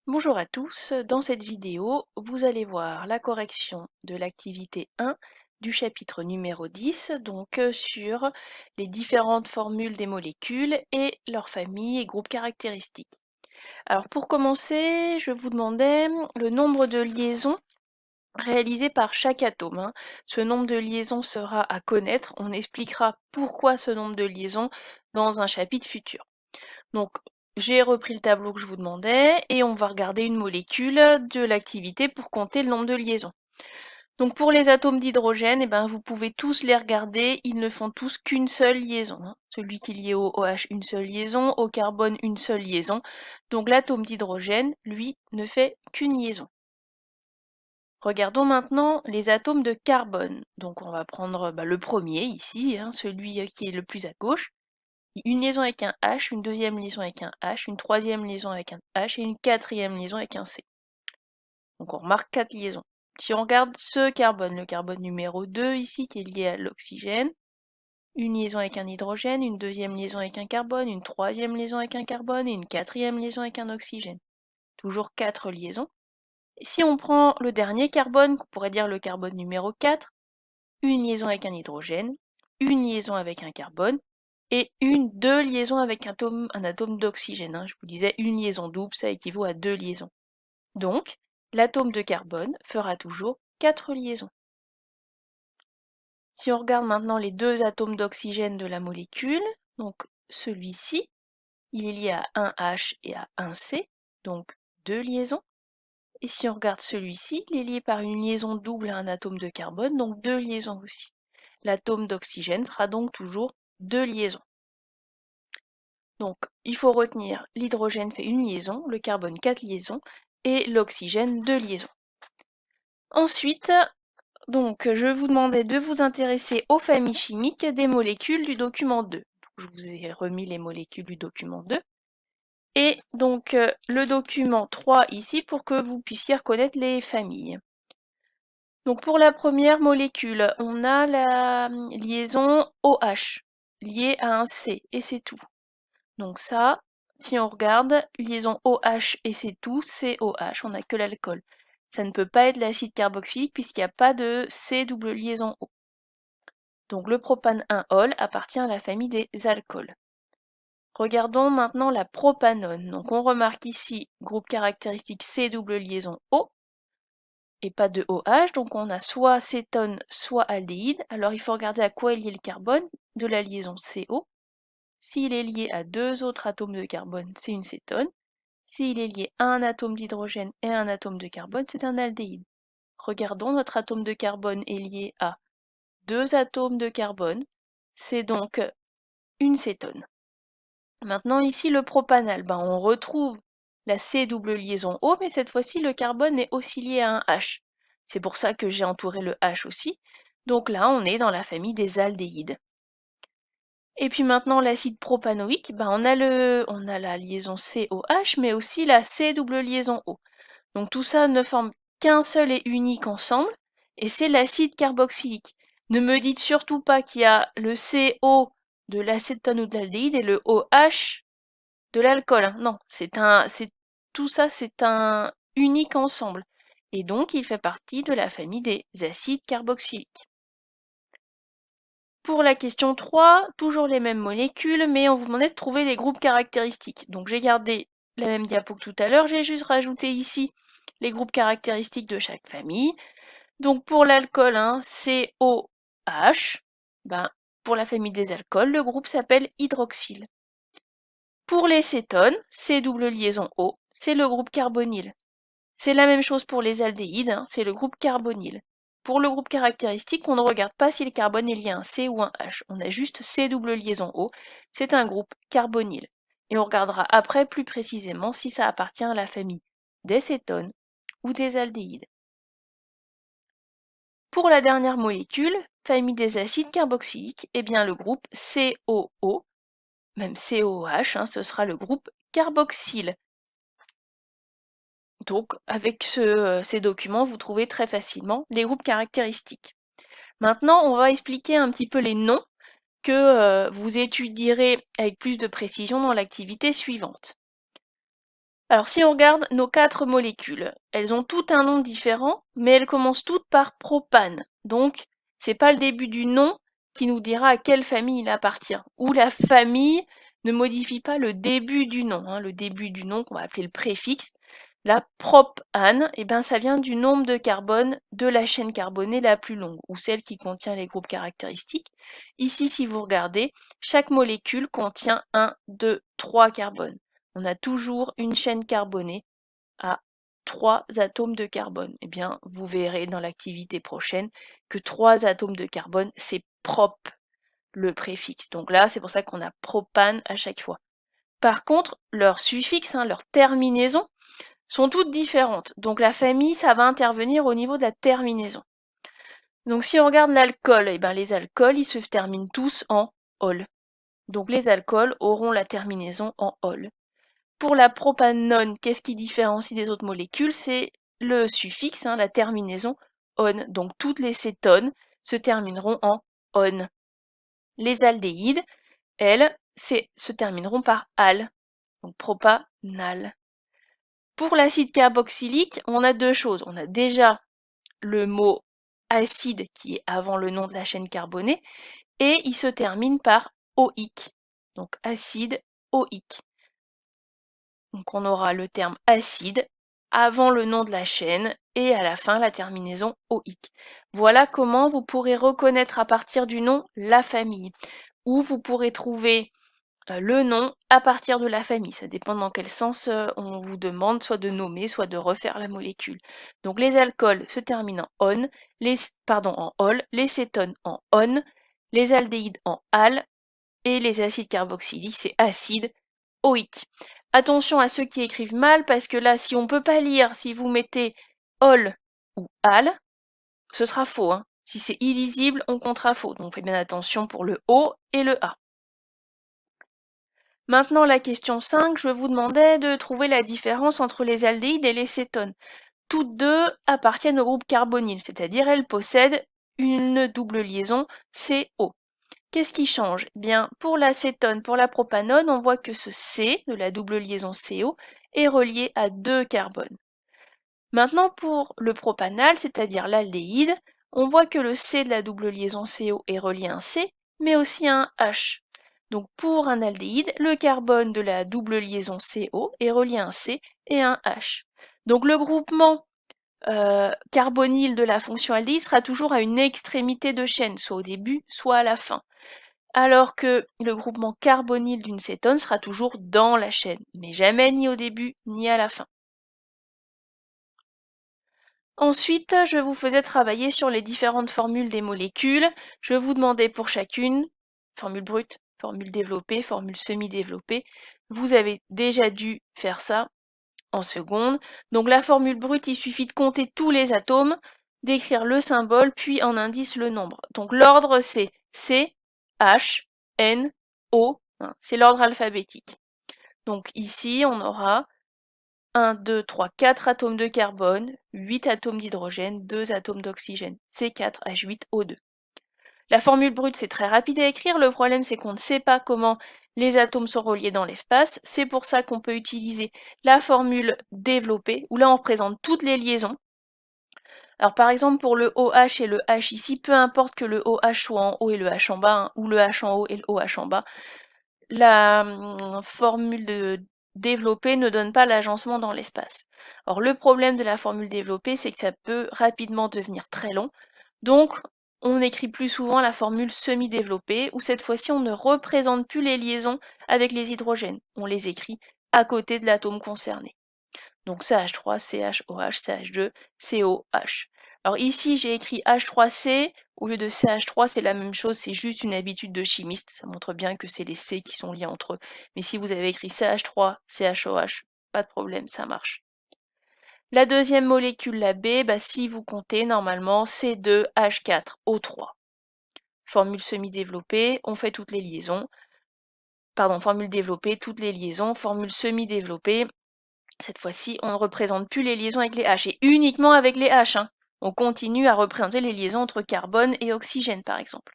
Bonjour à tous, dans cette vidéo, vous allez voir la correction de l'activité 1 du chapitre numéro 10, donc sur les différentes formules des molécules et leurs familles et groupes caractéristiques. Alors pour commencer, je vous demandais le nombre de liaisons réalisées par chaque atome, hein. Ce nombre de liaisons sera à connaître, on expliquera pourquoi ce nombre de liaisons dans un chapitre futur. Donc, j'ai repris le tableau que je vous demandais et on va regarder une molécule de l'activité pour compter le nombre de liaisons. Donc pour les atomes d'hydrogène, eh ben, vous pouvez tous les regarder, ils ne font tous qu'une seule liaison, hein. Celui qui est lié au OH, une seule liaison, au carbone, une seule liaison. Donc l'atome d'hydrogène, lui, ne fait qu'une liaison. Regardons maintenant les atomes de carbone. Donc on va prendre le premier ici, hein, celui qui est le plus à gauche. Une liaison avec un H, une deuxième liaison avec un H, une troisième liaison avec un H et une quatrième liaison avec un C. Donc on remarque 4 liaisons. Si on regarde ce carbone, le carbone numéro 2 ici qui est lié à l'oxygène, une liaison avec un hydrogène, une deuxième liaison avec un carbone, une troisième liaison avec un carbone et une quatrième liaison avec un oxygène. Toujours 4 liaisons. Et si on prend le dernier carbone, qu'on pourrait dire le carbone numéro 4, une liaison avec un hydrogène, une liaison avec un carbone, et deux liaisons avec un atome d'oxygène, hein. Je vous disais une liaison double, ça équivaut à 2 liaisons. Donc, l'atome de carbone fera toujours 4 liaisons. Si on regarde maintenant les deux atomes d'oxygène de la molécule, donc celui-ci, il est lié à un H et à un C, donc 2 liaisons. Et si on regarde celui-ci, il est lié par une liaison double à un atome de carbone, donc 2 liaisons aussi. L'atome d'oxygène fera donc toujours 2 liaisons. Donc, il faut retenir, l'hydrogène fait une liaison, le carbone 4 liaisons, et l'oxygène 2 liaisons. Ensuite, donc, je vous demandais de vous intéresser aux familles chimiques des molécules du document 2. Je vous ai remis les molécules du document 2. Et donc, le document 3 ici pour que vous puissiez reconnaître les familles. Donc, pour la première molécule, on a la liaison OH, liée à un C, et c'est tout. Donc ça, si on regarde, liaison OH et c'est tout, COH, on n'a que l'alcool. Ça ne peut pas être l'acide carboxylique puisqu'il n'y a pas de C double liaison O. Donc le propane 1-ol appartient à la famille des alcools. Regardons maintenant la propanone. Donc on remarque ici groupe caractéristique C double liaison O et pas de OH, donc on a soit cétone, soit aldéhyde. Alors il faut regarder à quoi est lié le carbone de la liaison CO. S'il est lié à deux autres atomes de carbone, c'est une cétone. S'il est lié à un atome d'hydrogène et un atome de carbone, c'est un aldéhyde. Regardons, notre atome de carbone est lié à deux atomes de carbone, c'est donc une cétone. Maintenant ici le propanal, on retrouve la C double liaison O, mais cette fois-ci le carbone est aussi lié à un H. C'est pour ça que j'ai entouré le H aussi. Donc là on est dans la famille des aldéhydes. Et puis maintenant l'acide propanoïque, on a la liaison COH, mais aussi la C double liaison O. Donc tout ça ne forme qu'un seul et unique ensemble, et c'est l'acide carboxylique. Ne me dites surtout pas qu'il y a le CO de l'acétone ou de l'aldéhyde et le OH de l'alcool, hein. Non, tout ça, c'est un unique ensemble. Et donc, il fait partie de la famille des acides carboxyliques. Pour la question 3, toujours les mêmes molécules, mais on vous demandait de trouver les groupes caractéristiques. Donc j'ai gardé la même diapo que tout à l'heure, j'ai juste rajouté ici les groupes caractéristiques de chaque famille. Donc pour l'alcool, COH, pour la famille des alcools, le groupe s'appelle hydroxyle. Pour les cétones, C double liaison O, c'est le groupe carbonyle. C'est la même chose pour les aldéhydes, c'est le groupe carbonyle. Pour le groupe caractéristique, on ne regarde pas si le carbone est lié à un C ou un H. On a juste C double liaison O, c'est un groupe carbonyle. Et on regardera après plus précisément si ça appartient à la famille des cétones ou des aldéhydes. Pour la dernière molécule, famille des acides carboxyliques, le groupe COO, même COH, ce sera le groupe carboxyle. Donc, avec ces documents, vous trouvez très facilement les groupes caractéristiques. Maintenant, on va expliquer un petit peu les noms que vous étudierez avec plus de précision dans l'activité suivante. Alors si on regarde nos 4 molécules, elles ont toutes un nom différent, mais elles commencent toutes par propane. Donc c'est pas le début du nom qui nous dira à quelle famille il appartient. Ou la famille ne modifie pas le début du nom, hein, le début du nom qu'on va appeler le préfixe. La propane, eh ben, ça vient du nombre de carbone de la chaîne carbonée la plus longue, ou celle qui contient les groupes caractéristiques. Ici, si vous regardez, chaque molécule contient 1, 2, 3 carbones. On a toujours une chaîne carbonée à 3 atomes de carbone. Eh bien, vous verrez dans l'activité prochaine que 3 atomes de carbone, c'est prop, le préfixe. Donc là, c'est pour ça qu'on a propane à chaque fois. Par contre, leurs suffixes, hein, leurs terminaisons, sont toutes différentes. Donc la famille, ça va intervenir au niveau de la terminaison. Donc si on regarde l'alcool, eh ben, les alcools, ils se terminent tous en ol. Donc les alcools auront la terminaison en ol. Pour la propanone, qu'est-ce qui différencie des autres molécules? C'est le suffixe, hein, la terminaison on. Donc toutes les cétones se termineront en on. Les aldéhydes, elles, se termineront par al, donc propanal. Pour l'acide carboxylique, on a deux choses. On a déjà le mot acide qui est avant le nom de la chaîne carbonée et il se termine par oïque. Donc acide oïque. Donc on aura le terme acide avant le nom de la chaîne et à la fin la terminaison oïque. Voilà comment vous pourrez reconnaître à partir du nom la famille, ou vous pourrez trouver le nom à partir de la famille. Ça dépend dans quel sens on vous demande soit de nommer, soit de refaire la molécule. Donc les alcools se terminent en on, en ol, les cétones en on, les aldéhydes en al, et les acides carboxyliques, c'est acide oïque. Attention à ceux qui écrivent mal, parce que là, si on ne peut pas lire, si vous mettez ol ou al, ce sera faux. Hein. Si c'est illisible, on comptera faux. Donc faites bien attention pour le O et le A. Maintenant, la question 5, je vous demandais de trouver la différence entre les aldéhydes et les cétones. Toutes deux appartiennent au groupe carbonyle, c'est-à-dire elles possèdent une double liaison CO. Qu'est-ce qui change? Eh bien, pour l'acétone, pour la propanone, on voit que ce C de la double liaison CO est relié à 2 carbones. Maintenant, pour le propanal, c'est-à-dire l'aldéhyde, on voit que le C de la double liaison CO est relié à un C, mais aussi à un H. Donc pour un aldéhyde, le carbone de la double liaison CO est relié à un C et à un H. Donc le groupement carbonyle de la fonction aldéhyde sera toujours à une extrémité de chaîne, soit au début, soit à la fin. Alors que le groupement carbonyle d'une cétone sera toujours dans la chaîne, mais jamais ni au début ni à la fin. Ensuite, je vous faisais travailler sur les différentes formules des molécules. Je vous demandais pour chacune, formule brute, formule développée, formule semi-développée. Vous avez déjà dû faire ça en seconde. Donc la formule brute, il suffit de compter tous les atomes, d'écrire le symbole, puis en indice le nombre. Donc l'ordre c'est C, H, N, O, hein, c'est l'ordre alphabétique. Donc ici, on aura 1, 2, 3, 4 atomes de carbone, 8 atomes d'hydrogène, 2 atomes d'oxygène, C4H8O2. La formule brute, c'est très rapide à écrire. Le problème, c'est qu'on ne sait pas comment les atomes sont reliés dans l'espace. C'est pour ça qu'on peut utiliser la formule développée, où là, on représente toutes les liaisons. Alors, par exemple, pour le OH et le H ici, peu importe que le OH soit en haut et le H en bas, hein, ou le H en haut et le OH en bas, la formule de développée ne donne pas l'agencement dans l'espace. Or, le problème de la formule développée, c'est que ça peut rapidement devenir très long. Donc, on écrit plus souvent la formule semi-développée, où cette fois-ci, on ne représente plus les liaisons avec les hydrogènes. On les écrit à côté de l'atome concerné. Donc CH3, CHOH, CH2, COH. Alors ici, j'ai écrit H3C, au lieu de CH3, c'est la même chose, c'est juste une habitude de chimiste. Ça montre bien que c'est les C qui sont liés entre eux. Mais si vous avez écrit CH3, CHOH, pas de problème, ça marche. La deuxième molécule, la B, bah, si vous comptez, normalement, C2H4O3. Formule semi-développée, on fait toutes les liaisons. Pardon, formule développée, toutes les liaisons. Formule semi-développée, cette fois-ci, on ne représente plus les liaisons avec les H, et uniquement avec les H. Hein. On continue à représenter les liaisons entre carbone et oxygène, par exemple.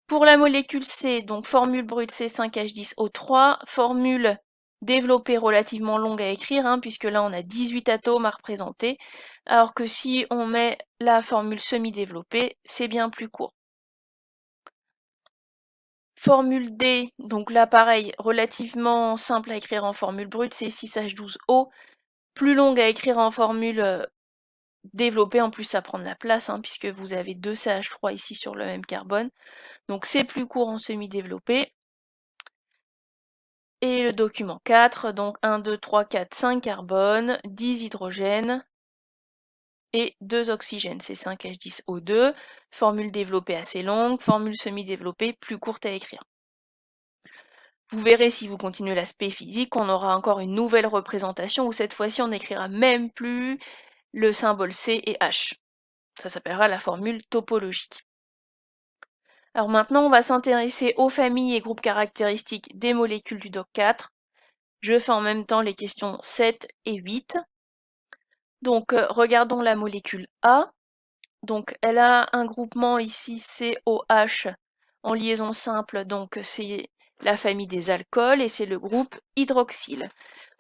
Pour la molécule C, donc formule brute C5H10O3, formule développée relativement longue à écrire, hein, puisque là on a 18 atomes à représenter, alors que si on met la formule semi-développée, c'est bien plus court. Formule D, donc là pareil, relativement simple à écrire en formule brute, c'est 6H12O, plus longue à écrire en formule développée, en plus ça prend de la place, hein, puisque vous avez 2 CH3 ici sur le même carbone, donc c'est plus court en semi-développé. Et le document 4, donc 1, 2, 3, 4, 5 carbones, 10 hydrogènes et 2 oxygènes, c'est 5H10O2, formule développée assez longue, formule semi-développée plus courte à écrire. Vous verrez si vous continuez l'aspect physique, on aura encore une nouvelle représentation où cette fois-ci on n'écrira même plus le symbole C et H. Ça s'appellera la formule topologique. Alors maintenant on va s'intéresser aux familles et groupes caractéristiques des molécules du doc 4. Je fais en même temps les questions 7 et 8. Donc regardons la molécule A. Donc elle a un groupement ici COH en liaison simple, donc c'est la famille des alcools et c'est le groupe hydroxyle.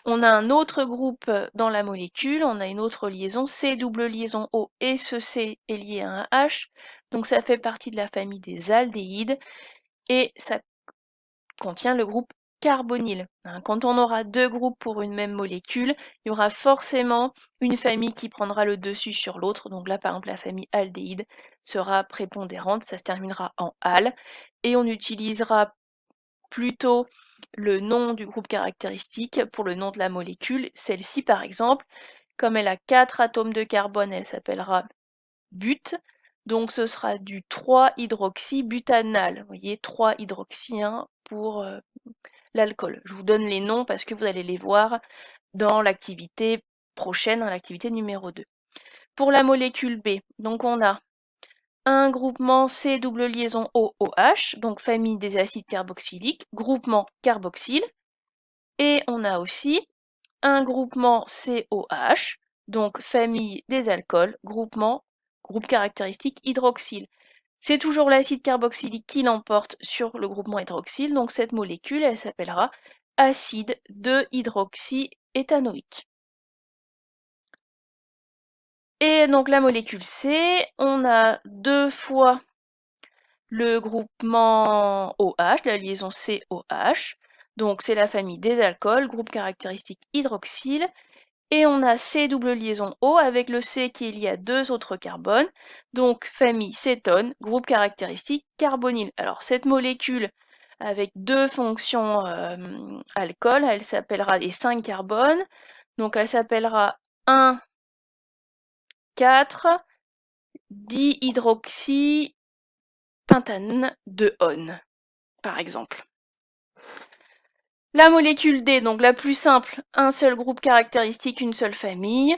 On a un autre groupe dans la molécule, on a une autre liaison, C double liaison O, et ce C est lié à un H, donc ça fait partie de la famille des aldéhydes, et ça contient le groupe carbonyle. Quand on aura deux groupes pour une même molécule, il y aura forcément une famille qui prendra le dessus sur l'autre, donc là par exemple la famille aldéhyde sera prépondérante, ça se terminera en al, et on utilisera plutôt le nom du groupe caractéristique pour le nom de la molécule. Celle-ci, par exemple, comme elle a 4 atomes de carbone, elle s'appellera but. Donc ce sera du 3-hydroxybutanal. Vous voyez, 3-hydroxy pour l'alcool. Je vous donne les noms parce que vous allez les voir dans l'activité prochaine, dans l'activité numéro 2. Pour la molécule B, donc on a un groupement C double liaison OOH, donc famille des acides carboxyliques, groupement carboxyle. Et on a aussi un groupement COH, donc famille des alcools, groupe caractéristique hydroxyle. C'est toujours l'acide carboxylique qui l'emporte sur le groupement hydroxyle, donc cette molécule, elle s'appellera acide de hydroxyéthanoïque. Et donc la molécule C, on a deux fois le groupement OH, la liaison COH, donc c'est la famille des alcools, groupe caractéristique hydroxyle, et on a C double liaison O avec le C qui est lié à deux autres carbones, donc famille cétone, groupe caractéristique carbonyle. Alors cette molécule avec deux fonctions alcool, elle s'appellera les 5 carbones, donc elle s'appellera 1, 4, dihydroxy pentane de one, par exemple. La molécule D, donc la plus simple, un seul groupe caractéristique, une seule famille.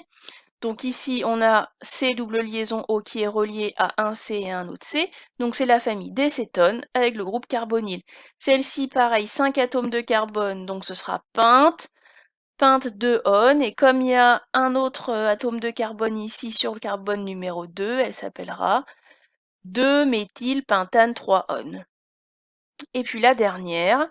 Donc ici, on a C double liaison O qui est relié à un C et un autre C. Donc c'est la famille des cétones avec le groupe carbonyle. Celle-ci, pareil, 5 atomes de carbone, donc ce sera pente, pente 2 on. Et comme il y a un autre atome de carbone ici sur le carbone numéro 2, elle s'appellera 2-méthylpentane 3 on. Et puis la dernière,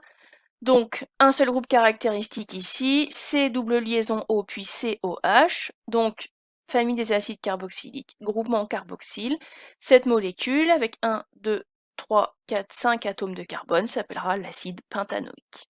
donc un seul groupe caractéristique ici, C double liaison O puis COH, donc famille des acides carboxyliques, groupement carboxyle. Cette molécule avec 1, 2, 3, 4, 5 atomes de carbone s'appellera l'acide pentanoïque.